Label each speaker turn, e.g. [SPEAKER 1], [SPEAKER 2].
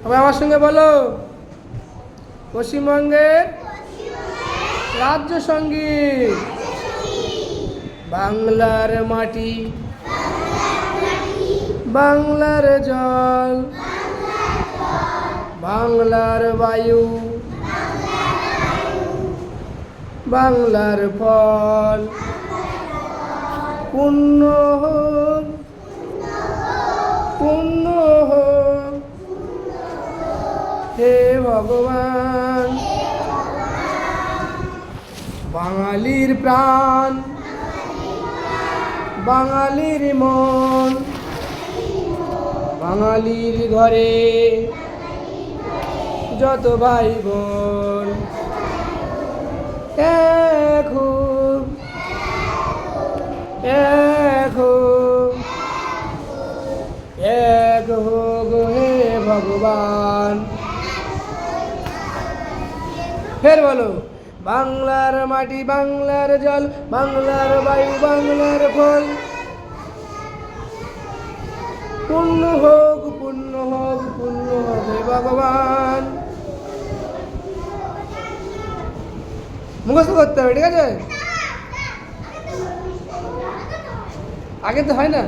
[SPEAKER 1] তবে আমার সঙ্গে বলো, পশ্চিমবঙ্গের রাজ্য সঙ্গীত। বাংলার মাটি, বাংলার জল, বাংলার বায়ু, বাংলার ফল, পূর্ণ হোক, পূর্ণ হোক হে ভগবান। বাঙালির প্রাণ, বাঙালির মন, বাঙালির ঘরে যত ভাই বোন, এক হোক, এক হোক, এক হোক হে ভগবান। ফের বলো, বাংলার মাটি, বাংলার জল, বাংলার বায়ু, বাংলার ফল, পূর্ণ হোক, পূর্ণ হোক, পূর্ণ হোক হে ভগবান। মুখস্থ করতে হবে, ঠিক আছে? আগে তো হয় না।